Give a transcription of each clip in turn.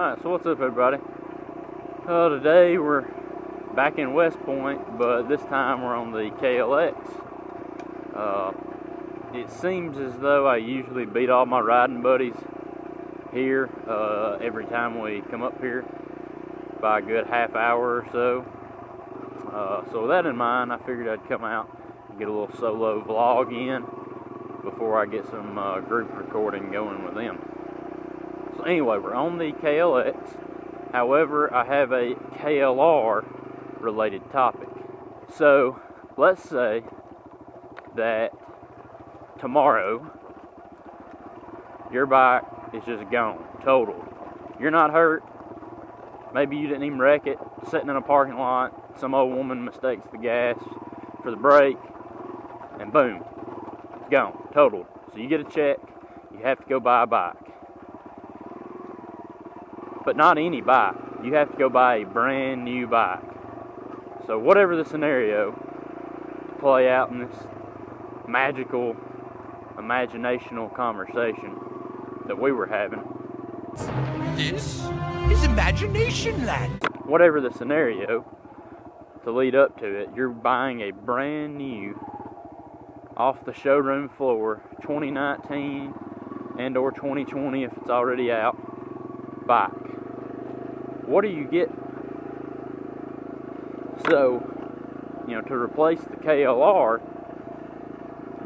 Alright, so what's up everybody? Today we're back in West Point, but this time we're on the KLX. It seems as though I usually beat all my riding buddies here every time we come up here by a good half hour or so. So with that in mind, I figured I'd come out and get a little solo vlog in before I get some group recording going with them. So anyway, we're on the KLX. However, I have a KLR related topic. So let's say that tomorrow your bike is just gone, totaled. You're not hurt. Maybe you didn't even wreck it, sitting in a parking lot. Some old woman mistakes the gas for the brake, and boom, it's gone, totaled. So you get a check, you have to go buy a bike. But not any bike. You have to go buy a brand new bike. So whatever the scenario, to play out in this magical, imaginational conversation that we were having. This is Imagination Land. Whatever the scenario, to lead up to it, you're buying a brand new, off the showroom floor, 2019 and or 2020 if it's already out, bike. What do you get? So, to replace the KLR,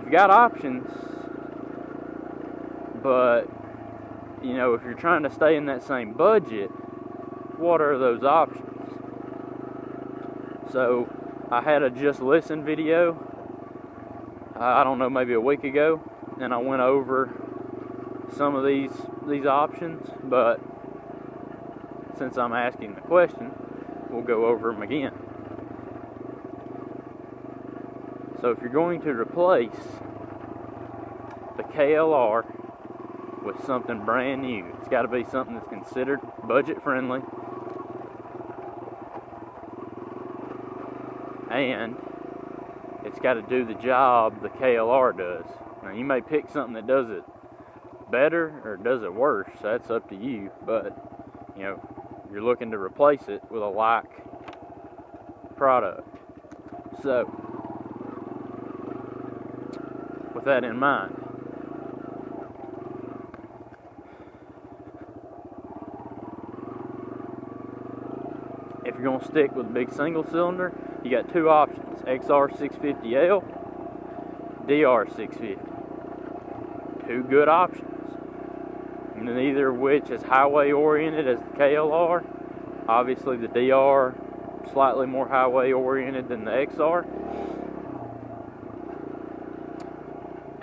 you've got options, but, if you're trying to stay in that same budget, what are those options? So, I had a Just Listen video, I don't know, maybe a week ago, and I went over some of these options, but since I'm asking the question, we'll go over them again. So if you're going to replace the KLR with something brand new, it's got to be something that's considered budget friendly, and it's got to do the job the KLR does. Now you may pick something that does it better or does it worse, that's up to you, but you're looking to replace it with a like product. So, with that in mind, if you're going to stick with a big single cylinder, you got two options: XR650L, DR650. Two good options. Neither of which is highway oriented as the KLR. Obviously the DR slightly more highway oriented than the XR.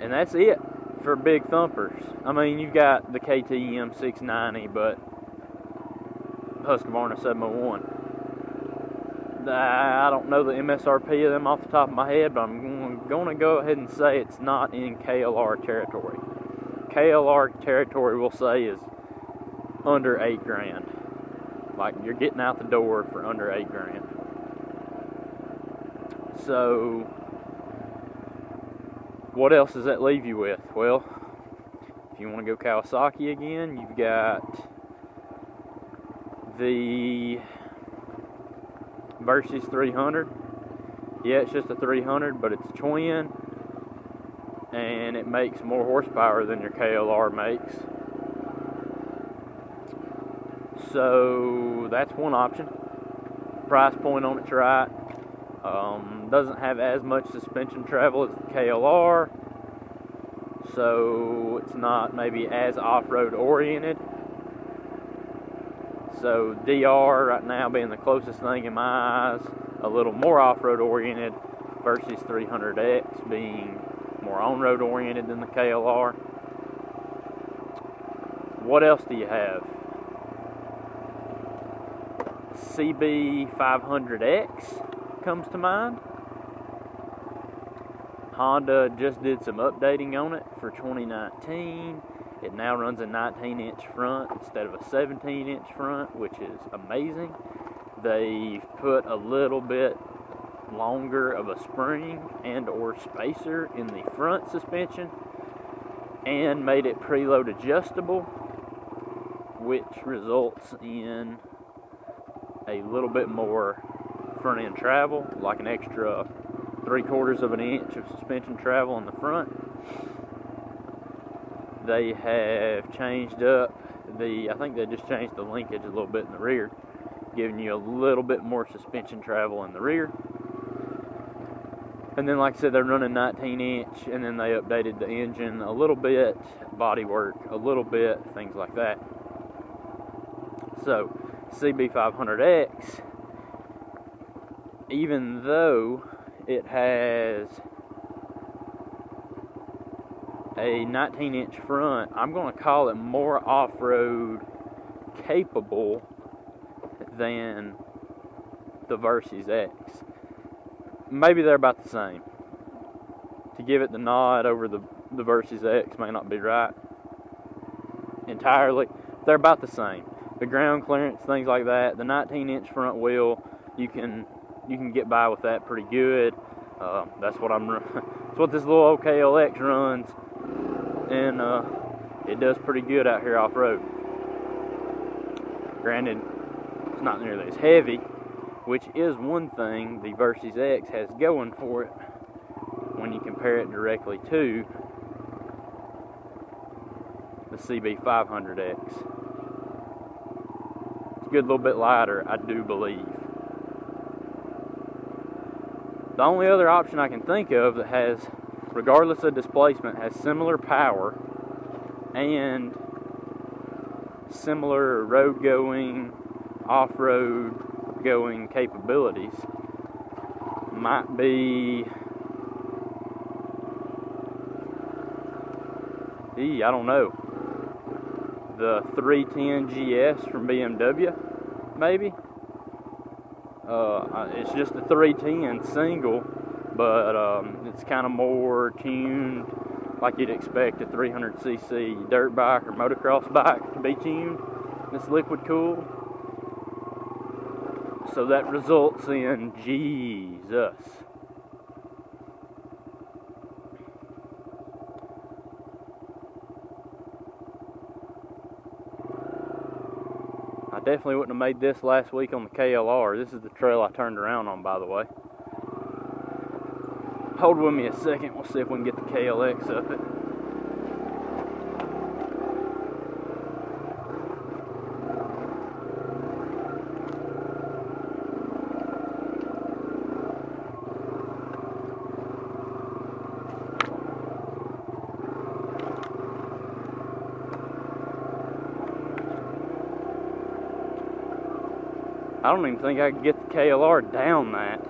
And that's it for big thumpers. I mean, you've got the KTM 690, but Husqvarna 701. I don't know the MSRP of them off the top of my head, but I'm going to go ahead and say it's not in KLR territory. KLR territory, we'll say, is under $8,000. Like, you're getting out the door for under $8,000. So, what else does that leave you with? Well, if you want to go Kawasaki again, you've got the Versys 300. Yeah, it's just a 300, but it's a twin, and it makes more horsepower than your KLR makes. So that's one option. Price point on it's right. Doesn't have as much suspension travel as the KLR, so it's not maybe as off-road oriented. So DR right now being the closest thing in my eyes, a little more off-road oriented, versus 300X being more on-road oriented than the KLR. What else do you have? CB500X comes to mind. Honda just did some updating on it for 2019. It now runs a 19-inch front instead of a 17-inch front, which is amazing. They've put a little bit longer of a spring and or spacer in the front suspension and made it preload adjustable, which results in a little bit more front end travel, like an extra 3/4 of an inch of suspension travel in the front. They have changed up I think they just changed the linkage a little bit in the rear, giving you a little bit more suspension travel in the rear. And then, like I said, they're running 19-inch, and then they updated the engine a little bit, bodywork a little bit, things like that. So, CB500X, even though it has a 19-inch front, I'm going to call it more off-road capable than the Versys X. Maybe they're about the same. To give it the nod over the Versys X may not be right entirely. They're about the same. The ground clearance, things like that. The 19-inch front wheel, you can get by with that pretty good. That's what that's what this little old KLX runs, and it does pretty good out here off road. Granted, it's not nearly as heavy, which is one thing the Versys X has going for it when you compare it directly to the CB500X. It's a good little bit lighter, I do believe. The only other option I can think of that has, regardless of displacement, has similar power and similar road going, off-road going capabilities might be, I don't know, the 310 GS from BMW, maybe. It's just a 310 single, but it's kind of more tuned like you'd expect a 300cc dirt bike or motocross bike to be tuned. It's liquid cooled, so that results in Jesus. I definitely wouldn't have made this last week on the KLR. This is the trail I turned around on, by the way. Hold with me a second. We'll see if we can get the KLX up it. I don't even think I could get the KLR down that.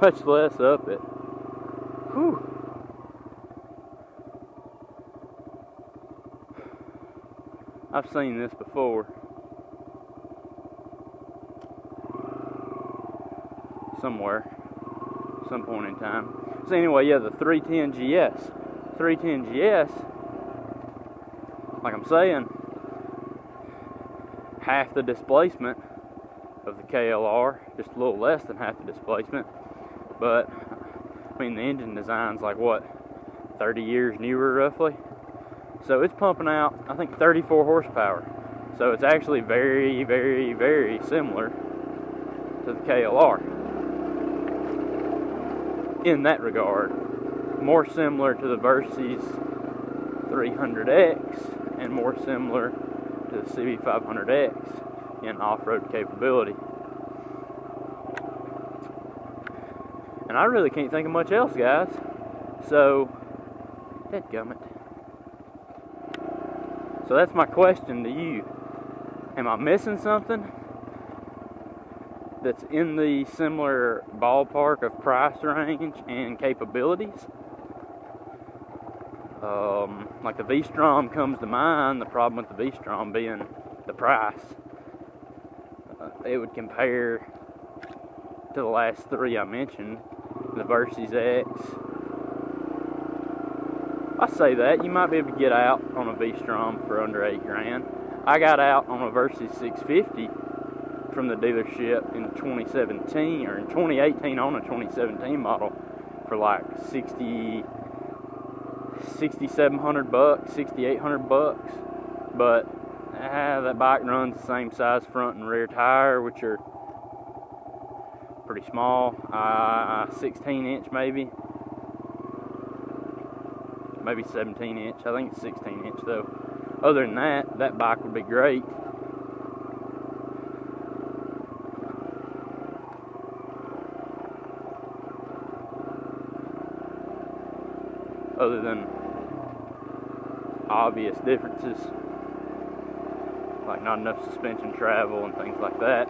Much less up it. Whew. I've seen this before. Somewhere. Some point in time. So anyway, yeah, the 310 GS. 310 GS, like I'm saying, half the displacement of the KLR, just a little less than half the displacement, but I mean the engine design's like what, 30 years newer roughly, so it's pumping out I think 34 horsepower, so it's actually very, very, very similar to the KLR in that regard, more similar to the Versys 300X and more similar to the CB500X in off-road capability. And I really can't think of much else, guys. So, dadgummit. So that's my question to you. Am I missing something that's in the similar ballpark of price range and capabilities? Like the V-Strom comes to mind. The problem with the V-Strom being the price. It would compare to the last three I mentioned, the Versys X. I say that you might be able to get out on a V-Strom for under $8,000. I got out on a Versys 650 from the dealership in 2017 or in 2018 on a 2017 model for like 60. $6,700 bucks, $6,800 bucks, but that bike runs the same size front and rear tire, which are pretty small, 16-inch maybe 17-inch. I think it's 16-inch though. Other than that, that bike would be great. Other than obvious differences, like not enough suspension travel and things like that.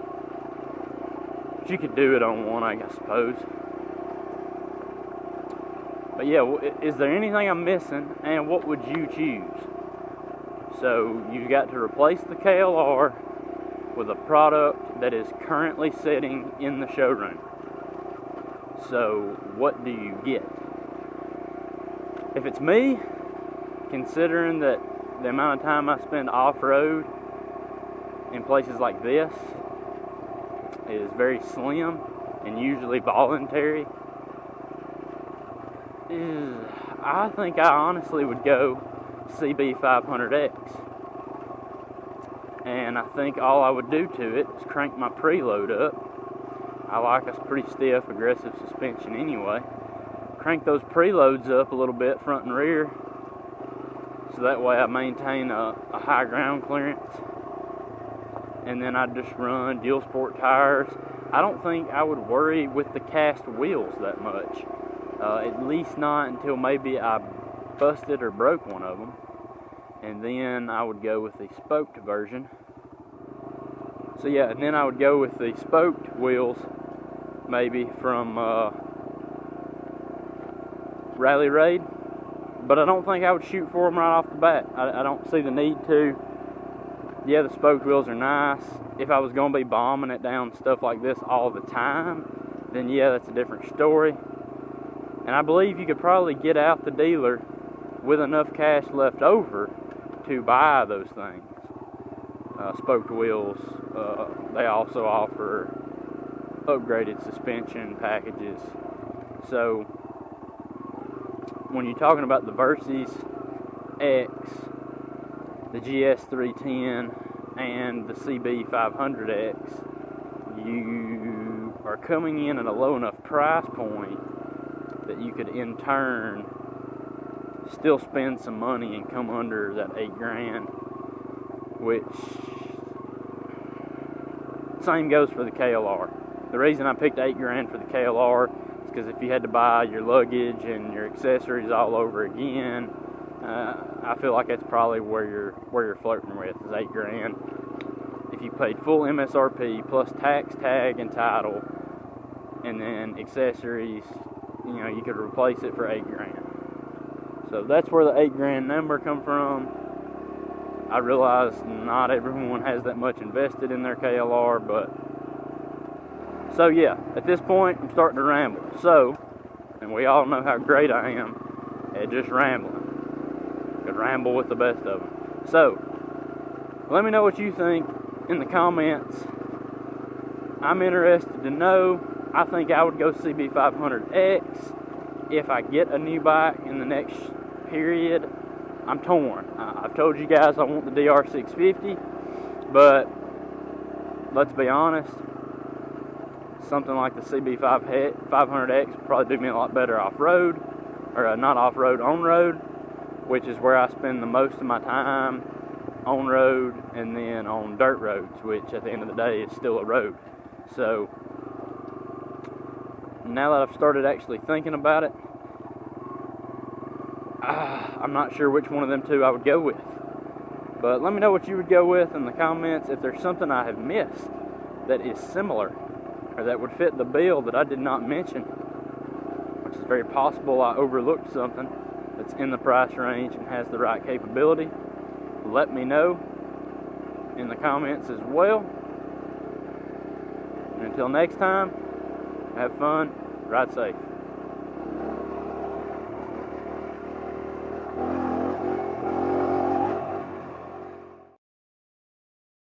But you could do it on one, I suppose. But yeah, is there anything I'm missing, and what would you choose? So you've got to replace the KLR with a product that is currently sitting in the showroom. So what do you get? If it's me, considering that the amount of time I spend off-road in places like this is very slim and usually voluntary, I think I honestly would go CB500X. And I think all I would do to it is crank my preload up. I like a pretty stiff, aggressive suspension anyway. Crank those preloads up a little bit, front and rear, so that way I maintain a high ground clearance. And then I'd just run dual sport tires. I don't think I would worry with the cast wheels that much. At least not until maybe I busted or broke one of them. And then I would go with the spoked version. So yeah, and then I would go with the spoked wheels, maybe from Rally Raid. But I don't think I would shoot for them right off the bat. I don't see the need to. Yeah, the spoked wheels are nice. If I was going to be bombing it down stuff like this all the time, then yeah, that's a different story. And I believe you could probably get out the dealer with enough cash left over to buy those things. Spoked wheels, they also offer upgraded suspension packages. So when you're talking about the Versys X, the GS310, and the CB500X, you are coming in at a low enough price point that you could in turn still spend some money and come under that $8,000, which same goes for the KLR. The reason I picked $8,000 for the KLR is because if you had to buy your luggage and your accessories all over again, I feel like that's probably where you're flirting with, is $8,000. If you paid full MSRP plus tax, tag, and title, and then accessories, you could replace it for $8,000. So that's where the $8,000 number come from. I realize not everyone has that much invested in their KLR, but so yeah, at this point I'm starting to ramble. So, and we all know how great I am at just rambling. Could ramble with the best of them. So, let me know what you think in the comments. I'm interested to know. I think I would go CB500X. If I get a new bike in the next period, I'm torn. I've told you guys I want the DR650, but let's be honest, something like the CB500X would probably do me a lot better off-road, or not off-road, on-road, which is where I spend the most of my time, on-road and then on dirt roads, which at the end of the day is still a road. So now that I've started actually thinking about it, I'm not sure which one of them two I would go with. But let me know what you would go with in the comments. If there's something I have missed that is similar or that would fit the bill that I did not mention, which is very possible I overlooked something that's in the price range and has the right capability, let me know in the comments as well. And until next time, have fun, ride safe.